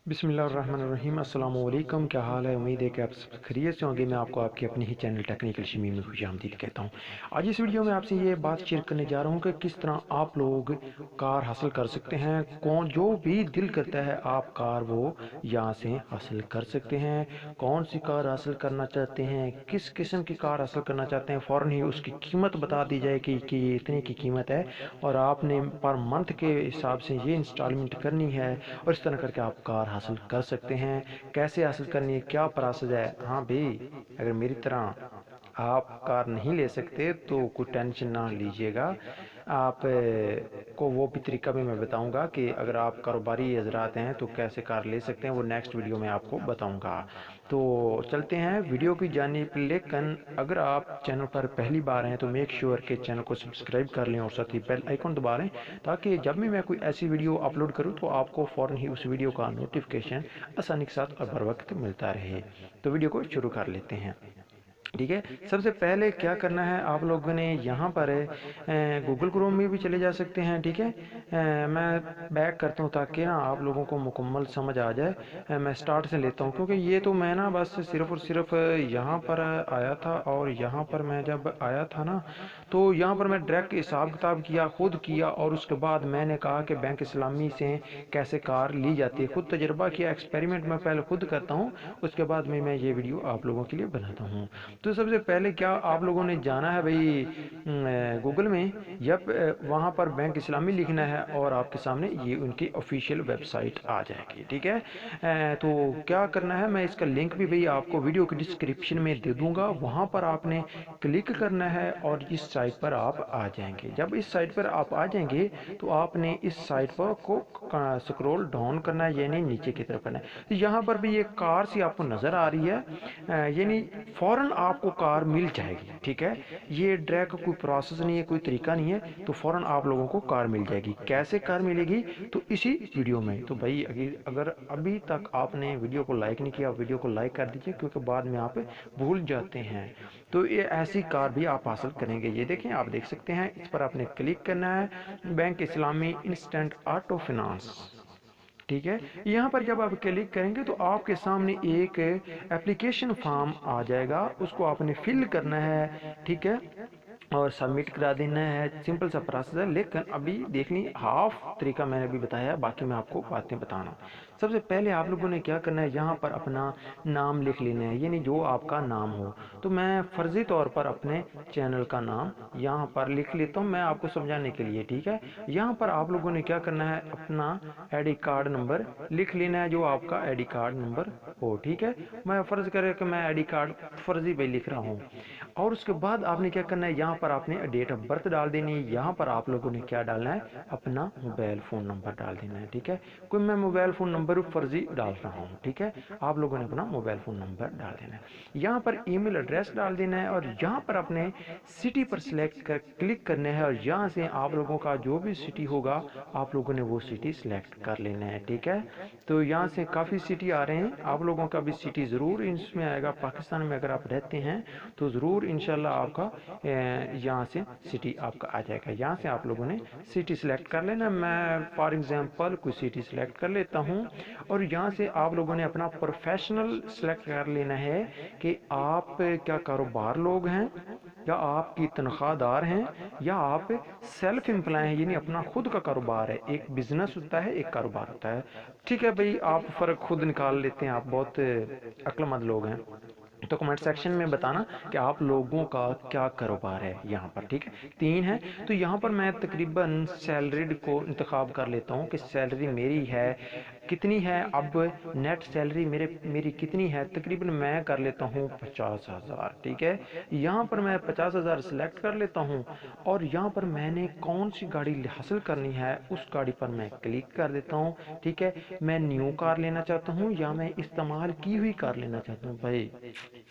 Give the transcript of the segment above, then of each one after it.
बिस्मिल्लाहिर्रहमानिर्रहीम। अस्सलाम वालेकुम। क्या हाल है? उम्मीद है कि आप सब खैरियत से होंगे। मैं आपको आपके अपने ही चैनल टेक्निकल शमी में खुशामदीद कहता हूँ। आज इस वीडियो में आपसे ये बात शेयर करने जा रहा हूँ कि किस तरह आप लोग कार हासिल कर सकते हैं। कौन जो भी दिल करता है आप कार वो यहाँ से हासिल कर सकते हैं। कौन सी कार हासिल करना चाहते हैं, किस किस्म की कार हासिल करना चाहते हैं, फ़ौरन ही उसकी कीमत बता दी जाए कि ये इतने की कीमत है और आपने पर मंथ के हिसाब से ये इंस्टॉलमेंट करनी है और इस तरह करके आप कार हासिल कर सकते हैं। कैसे हासिल करनी है, क्या प्रोसेस है। हाँ भाई, अगर मेरी तरह आप कार नहीं ले सकते तो कोई टेंशन ना लीजिएगा। आप को वो भी तरीका भी मैं बताऊंगा कि अगर आप कारोबारी हजरात हैं तो कैसे कार ले सकते हैं, वो नेक्स्ट वीडियो में आपको बताऊंगा। तो चलते हैं वीडियो की जानिब। लेकिन अगर आप चैनल पर पहली बार हैं तो मेक श्योर के चैनल को सब्सक्राइब कर लें और साथ ही बेल आइकन दबा लें, ताकि जब भी मैं कोई ऐसी वीडियो अपलोड करूं तो आपको फ़ौरन ही उस वीडियो का नोटिफिकेशन आसानी के साथ और बर वक्त मिलता रहे। तो वीडियो को शुरू कर लेते हैं। ठीक है, सबसे पहले क्या करना है, आप लोगों ने यहाँ पर गूगल क्रोम में भी चले जा सकते हैं। ठीक है, मैं बैक करता हूँ ताकि ना आप लोगों को मुकम्मल समझ आ जाए। मैं स्टार्ट से लेता हूँ क्योंकि ये तो मैं ना बस सिर्फ़ और सिर्फ यहाँ पर आया था और यहाँ पर मैं जब आया था ना तो यहाँ पर मैं डायरेक्ट हिसाब किताब किया, खुद किया और उसके बाद मैंने कहा कि बैंक इस्लामी से कैसे कार ली जाती है। खुद तजर्बा किया, एक्सपेरिमेंट मैं पहले खुद करता हूँ, उसके बाद में मैं ये वीडियो आप लोगों के लिए बनाता हूँ। तो सबसे पहले क्या आप लोगों ने जाना है भाई, गूगल में जब वहाँ पर बैंक इस्लामी लिखना है और आपके सामने ये उनकी ऑफिशियल वेबसाइट आ जाएगी। ठीक है, तो क्या करना है, मैं इसका लिंक भी भाई आपको वीडियो के डिस्क्रिप्शन में दे दूंगा। वहाँ पर आपने क्लिक करना है और इस साइट पर आप आ जाएंगे। जब इस साइट पर आप आ जाएंगे तो आपने इस साइट पर को स्क्रॉल डाउन करना है, यानी नीचे की तरफ करना है। तो यहाँ पर भी एक कार सी आपको नज़र आ रही है, यानी फ़ौरन आपको कार मिल जाएगी। ठीक है, ये डायरेक्ट कोई प्रोसेस नहीं है, कोई तरीका नहीं है, तो फ़ौरन आप लोगों को कार मिल जाएगी। कैसे कार मिलेगी तो इसी वीडियो में। तो भाई अगर अभी तक आपने वीडियो को लाइक नहीं किया, वीडियो को लाइक कर दीजिए क्योंकि बाद में आप भूल जाते हैं। तो ये ऐसी कार भी आप हासिल करेंगे। ये देखें, आप देख सकते हैं, इस पर आपने क्लिक करना है, बैंक इस्लामी इंस्टेंट ऑटो फाइनेंस। ठीक है, यहाँ पर जब आप क्लिक करेंगे तो आपके सामने एक एप्लीकेशन फॉर्म आ जाएगा, उसको आपने फिल करना है। ठीक है, और सबमिट करा देना है। सिंपल सा प्रोसेस है, लेकिन अभी देख ली हाफ तरीका मैंने अभी बताया, बाकी मैं आपको बातें बताना। सबसे पहले आप लोगों ने क्या करना है, यहाँ पर अपना नाम लिख लेना है, यानी जो आपका नाम हो। तो मैं फ़र्ज़ी तौर पर अपने चैनल का नाम यहाँ पर लिख लेता हूँ, मैं आपको समझाने के लिए। ठीक है, यहाँ पर आप लोगों ने क्या करना है, अपना आईडी कार्ड नंबर लिख लेना है, जो आपका आईडी कार्ड नंबर हो। ठीक है, मैं फ़र्ज़ करें कि मैं आईडी कार्ड फ़र्ज़ी पे लिख रहा हूँ। और उसके बाद आपने क्या करना है, यहाँ पर आपने डेट ऑफ बर्थ डाल देनी है। यहाँ पर आप लोगों ने क्या डालना है, अपना मोबाइल फ़ोन नंबर डाल देना है। ठीक है, कोई मैं मोबाइल फ़ोन नंबर फर्जी डाल रहा हूँ। ठीक है, आप लोगों ने अपना मोबाइल फ़ोन नंबर डाल देना है, यहाँ पर ईमेल एड्रेस डाल देना है और यहाँ पर अपने सिटी पर सिलेक्ट कर क्लिक करना है और यहाँ से आप लोगों का जो भी सिटी होगा आप लोगों ने वो सिटी सिलेक्ट कर लेना है। ठीक है, तो यहाँ से काफ़ी सिटी आ रहे हैं, आप लोगों का भी सिटी ज़रूर इसमें आएगा। पाकिस्तान में अगर आप रहते हैं तो ज़रूर इंशाल्लाह आपका यहाँ से सिटी आपका आ जाएगा। यहाँ से आप लोगों ने सिटी सिलेक्ट कर लेना। मैं फॉर एग्जांपल कोई सिटी सिलेक्ट कर लेता हूँ और यहाँ से आप लोगों ने अपना प्रोफेशनल सिलेक्ट कर लेना है कि आप क्या कारोबार लोग हैं, या आपकी तनख्वाहदार हैं, या आप सेल्फ एम्प्लॉय हैं, यानी अपना खुद का कारोबार है। एक बिजनेस होता है, एक कारोबार होता है। ठीक है भाई, आप फ़र्क खुद निकाल लेते हैं, आप बहुत अक्लमंद लोग हैं। तो कमेंट सेक्शन में बताना कि आप लोगों का क्या कारोबार है यहाँ पर। ठीक है, 3 है, तो यहाँ पर मैं तकरीबन सैलरीड को इंतखाब कर लेता हूँ कि सैलरी मेरी है कितनी है। अब नेट सैलरी मेरी कितनी है, तकरीबन मैं कर लेता हूँ 50,000। ठीक है, यहाँ पर मैं 50,000 सेलेक्ट कर लेता हूँ और यहाँ पर मैंने कौन सी गाड़ी हासिल करनी है उस गाड़ी पर मैं क्लिक कर देता हूँ। ठीक है, मैं न्यू कार लेना चाहता हूँ या मैं इस्तेमाल की हुई कार लेना चाहता हूँ। भाई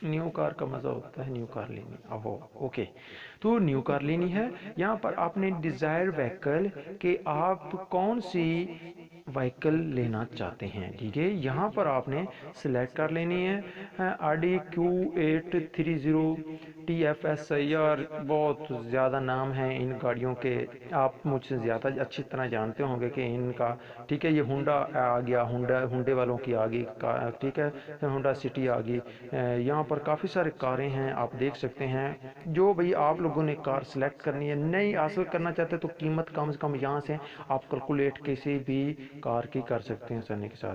न्यू कार का मज़ा होता है, न्यू कार लेनी। अब ओके, तो न्यू कार लेनी है। यहाँ पर आपने डिज़ायर व्हीकल कि आप कौन सी व्हीकल लेना चाहते हैं। ठीक है, यहाँ पर आपने सिलेक्ट कर लेनी है RDQ830 TFS। बहुत ज़्यादा नाम है इन गाड़ियों के, आप मुझसे ज़्यादा अच्छी तरह जानते होंगे कि इनका। ठीक है, ये होंडा आ गया, होंडे वालों की आ गई, ठीक है, होंडा सिटी आ गई। यहाँ पर काफ़ी सारे कारें हैं, आप देख सकते हैं। जो भाई आप लोगों ने कार सेलेक्ट करनी है, नई हासिल करना चाहते हैं, तो कीमत कम से कम यहाँ से आप कैलकुलेट किसी भी कार की कर सकते हैं आसानी के साथ,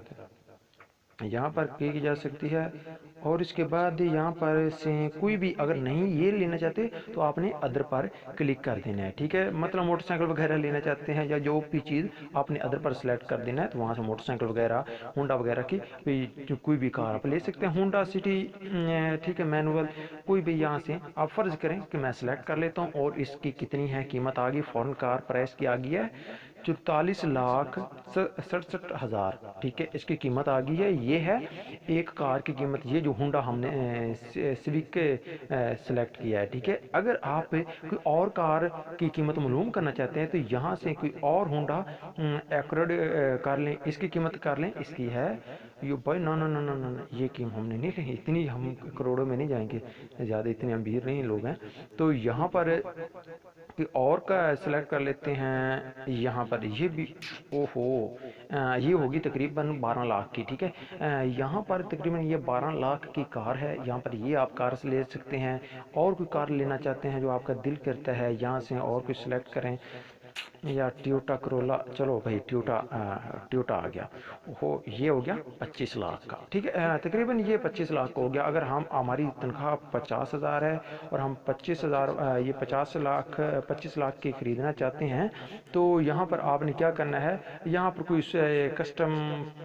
यहाँ पर की जा सकती है। और इसके बाद यहाँ पर से कोई भी अगर नहीं ये लेना चाहते तो आपने अदर पर क्लिक कर देना है। ठीक है, मतलब मोटरसाइकिल वगैरह लेना चाहते हैं या जो भी चीज़ आपने अदर पर सेलेक्ट कर देना है, तो वहाँ से मोटरसाइकिल वगैरह होंडा वगैरह की भी कोई भी कार आप ले सकते हैं, होंडा सिटी, ठीक है, मैनुअल, कोई भी। यहाँ से आप फ़र्ज़ करें कि मैं सेलेक्ट कर लेता हूँ और इसकी कितनी है कीमत आ गई, फ़ौरन कार प्राइस की आ गई है 44,67,000। ठीक है, इसकी कीमत आ गई है। ये है एक कार की कीमत, ये जो होंडा हमने सिविक के सेलेक्ट किया है। ठीक है, अगर आप कोई और कार की कीमत मालूम करना चाहते हैं तो यहाँ से कोई और होंडा एक्रोड कर लें, इसकी कीमत कर लें, इसकी है ये भाई, ना ना ना ना ना, ये कीमत हमने नहीं रही, इतनी हम करोड़ों में नहीं जाएंगे, ज़्यादा इतने अमीर नहीं लोग हैं। तो यहाँ पर कि और का सेलेक्ट कर लेते हैं, यहाँ पर ये भी, ओहो, ये होगी तकरीबन 12 लाख की। ठीक है, यहाँ पर तकरीबन ये 12 लाख की कार है। यहाँ पर ये आप कार से ले सकते हैं, और कोई कार लेना चाहते हैं जो आपका दिल करता है, यहाँ से और कोई सेलेक्ट करें, या टोयोटा करोला, चलो भाई टोयोटा आ गया, हो ये हो गया 25 लाख का। ठीक है, तकरीबन ये 25 लाख का हो गया। अगर हम, हमारी तनख्वाह 50,000 है और हम 25,000 ये 25 लाख की ख़रीदना चाहते हैं, तो यहाँ पर आपने क्या करना है, यहाँ पर कोई कस्टम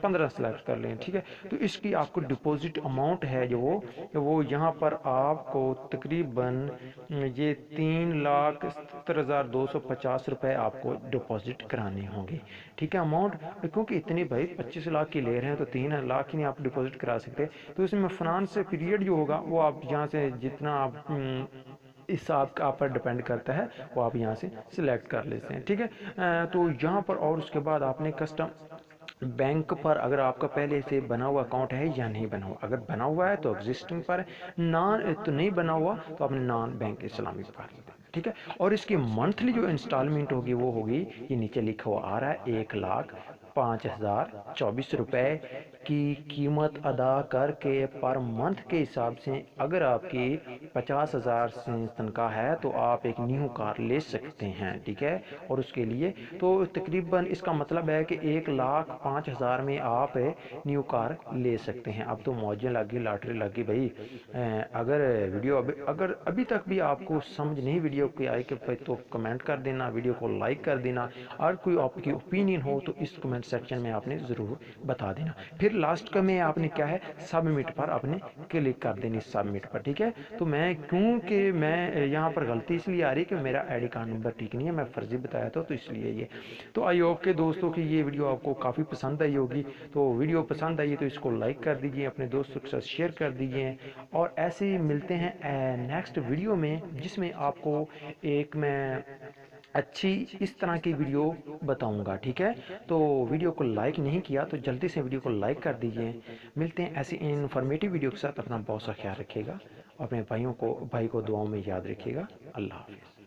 15 सेलेक्ट कर लें। ठीक है, तो इसकी आपको डिपॉजिट अमाउंट है जो वो यहाँ पर आपको तकरीबन ये 3,70,250 रुपये आपको डिपॉजिट कराने होंगे। ठीक है, अमाउंट, क्योंकि इतनी भाई 25 लाख की ले रहे हैं तो 3 लाख ही नहीं आप डिपॉजिट करा सकते। तो इसमें फाइनेंस पीरियड जो होगा वो आप यहाँ से जितना आप हिसाब का आप पर डिपेंड करता है, वो आप यहाँ से सिलेक्ट कर लेते हैं। ठीक है, तो यहाँ पर, और उसके बाद आपने कस्टम बैंक पर, अगर आपका पहले से बना हुआ अकाउंट है या नहीं बना हुआ, अगर बना हुआ है तो एग्जिस्टिंग पर, नहीं बना हुआ तो आपने नॉन बैंक इस्लामिक पर। ठीक है, और इसकी मंथली जो इंस्टॉलमेंट होगी वो होगी, ये नीचे लिखा हुआ आ रहा है, 1,05,024 रुपये की कीमत अदा करके पर मंथ के हिसाब से। अगर आपकी 50,000 से तनख्वाह है तो आप एक न्यू कार ले सकते हैं। ठीक है, और उसके लिए तो तकरीबन इसका मतलब है कि 1,05,000 में आप न्यू कार ले सकते हैं। अब तो मौजें लगी, लॉटरी लगी भाई। अगर वीडियो अगर अभी तक भी आपको समझ नहीं वीडियो की आई कि तो कमेंट कर देना, वीडियो को लाइक कर देना, और कोई आपकी ओपिनियन हो तो इस कमेंट सेक्शन में आपने ज़रूर बता देना। फिर लास्ट का में आपने क्या है, सबमिट पर आपने क्लिक कर देनी, सबमिट पर। ठीक है, तो मैं, क्योंकि मैं यहाँ पर गलती इसलिए आ रही कि मेरा आईडी कार्ड नंबर ठीक नहीं है, मैं फर्जी बताया था, तो इसलिए ये। तो आई होप के दोस्तों की ये वीडियो आपको काफ़ी पसंद आई होगी। तो वीडियो पसंद आई तो इसको लाइक कर दीजिए, अपने दोस्तों के साथ शेयर कर दीजिए, और ऐसे ही मिलते हैं नेक्स्ट वीडियो में, जिसमें आपको एक मैं अच्छी इस तरह की वीडियो बताऊंगा। ठीक है, तो वीडियो को लाइक नहीं किया तो जल्दी से वीडियो को लाइक कर दीजिए। मिलते हैं ऐसी इन्फॉर्मेटिव वीडियो के साथ। अपना बहुत सा ख्याल रखिएगा, अपने भाई को दुआओं में याद रखिएगा। अल्लाह हाफ़िज़।